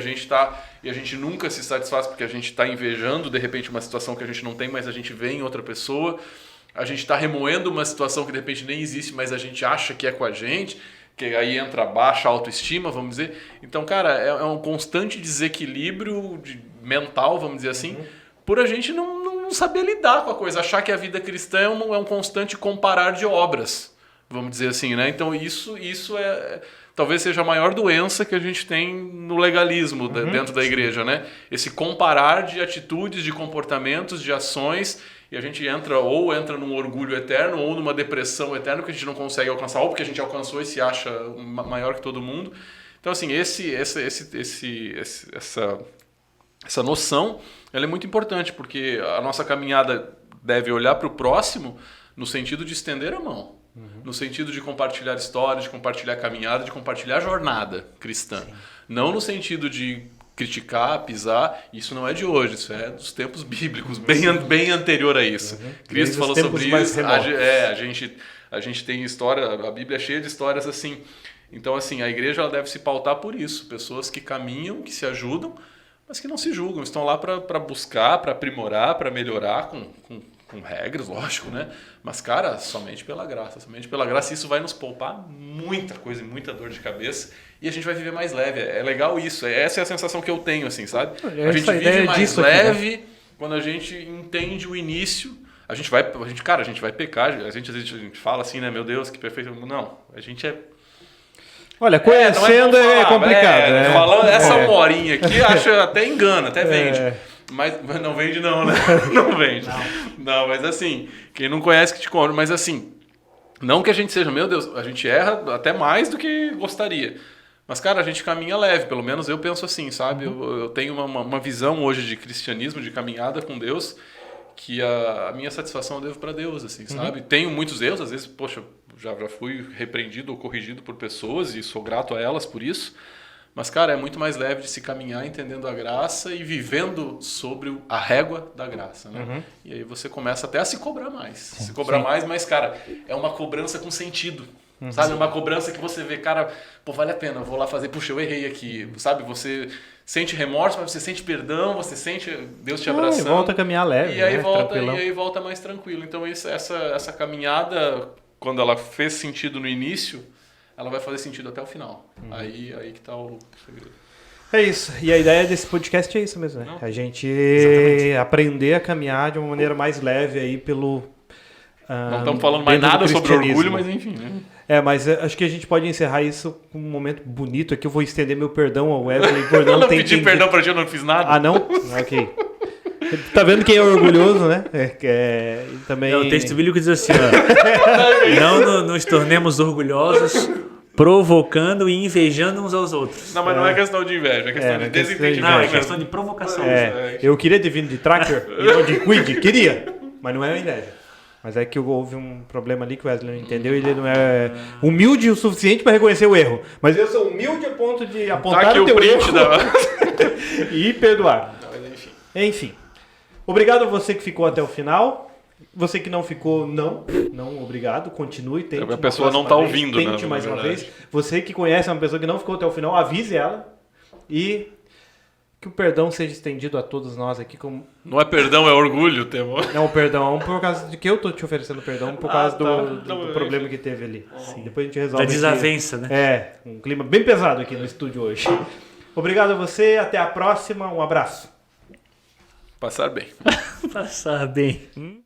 gente nunca se satisfaz porque a gente está invejando, de repente, uma situação que a gente não tem, mas a gente vê em outra pessoa. A gente está remoendo uma situação que de repente nem existe, mas a gente acha que é com a gente, que aí entra a baixa autoestima, vamos dizer. Então, cara, é um constante desequilíbrio mental, vamos dizer assim, por a gente não saber lidar com a coisa, achar que a vida cristã é um constante comparar de obras, vamos dizer assim, né? Então isso talvez seja a maior doença que a gente tem no legalismo dentro da igreja, né? Esse comparar de atitudes, de comportamentos, de ações, e a gente entra num orgulho eterno ou numa depressão eterna que a gente não consegue alcançar, ou porque a gente alcançou e se acha maior que todo mundo. Então, assim, essa noção, ela é muito importante, porque a nossa caminhada deve olhar para o próximo no sentido de estender a mão, no sentido de compartilhar histórias, de compartilhar caminhada, de compartilhar jornada cristã. Sim. Não no sentido de criticar, pisar, isso não é de hoje, isso é dos tempos bíblicos, bem anterior a isso. Cristo falou sobre isso, a gente tem história, a Bíblia é cheia de histórias assim. Então, assim, a igreja ela deve se pautar por isso, pessoas que caminham, que se ajudam, mas que não se julgam, estão lá para buscar, para aprimorar, para melhorar com regras, lógico, né? Mas, cara, somente pela graça, isso vai nos poupar muita coisa e muita dor de cabeça e a gente vai viver mais leve. É legal isso, essa é a sensação que eu tenho, assim, sabe? A gente vive mais leve, né? Quando a gente entende o início. A gente vai pecar, às vezes a gente fala assim, né? Meu Deus, que perfeito. Não, a gente é... Olha, conhecendo é complicado. Falando essa horinha aqui, acho até engana, até vende. Mas não vende não, né? Não vende. Não, mas assim, quem não conhece que te compra. Mas assim, não que a gente seja, meu Deus, a gente erra até mais do que gostaria. Mas, cara, a gente caminha leve, pelo menos eu penso assim, sabe? Eu tenho uma visão hoje de cristianismo, de caminhada com Deus, que a minha satisfação eu devo para Deus, assim, sabe? Tenho muitos erros, às vezes, poxa, já fui repreendido ou corrigido por pessoas e sou grato a elas por isso. Mas, cara, é muito mais leve de se caminhar entendendo a graça e vivendo sobre a régua da graça, né? E aí você começa até a se cobrar mais. Se cobrar mais, mas, cara, é uma cobrança com sentido. Sabe? Uma cobrança que você vê, cara, pô, vale a pena, eu vou lá fazer, puxa, eu errei aqui. Sabe? Você sente remorso, mas você sente perdão, você sente Deus te abraçando. E volta a caminhar leve, e aí né? volta mais tranquilo. Então, essa caminhada, quando ela fez sentido no início, ela vai fazer sentido até o final. Aí que tá o segredo. É isso. E a ideia desse podcast é isso mesmo, né? A gente aprender a caminhar de uma maneira mais leve aí pelo... Não estamos falando mais nada sobre orgulho, mas enfim, né? Mas acho que a gente pode encerrar isso com um momento bonito aqui. Eu vou estender meu perdão ao Wesley por não ter pedi perdão pra ti, eu não fiz nada. Ah, não? Ok. Tá vendo quem é orgulhoso, né? Também... O texto bíblico diz assim, ó, não nos tornemos orgulhosos, provocando e invejando uns aos outros. Não, mas não é questão de inveja, é questão de desentendimento. Não, é questão de provocação. Eu queria ter vindo de Tracker e não de Quid, queria, mas não é inveja. Mas é que houve um problema ali que o Wesley não entendeu e ele não é humilde o suficiente para reconhecer o erro. Mas eu sou humilde a ponto de apontar o teu erro e perdoar. Enfim. Obrigado a você que ficou até o final. Você que não ficou, não obrigado. Continue, tente. A pessoa não está ouvindo, né? Tente mais uma vez. Você que conhece uma pessoa que não ficou até o final, avise ela. E que o perdão seja estendido a todos nós aqui. Não é perdão, é orgulho, Temo. Não, perdão. Por causa de que eu tô te oferecendo perdão, por causa do problema que teve ali. Depois a gente resolve. Da desavença, né? Um clima bem pesado aqui no estúdio hoje. Obrigado a você, até a próxima. Um abraço. Passar bem. Passar bem.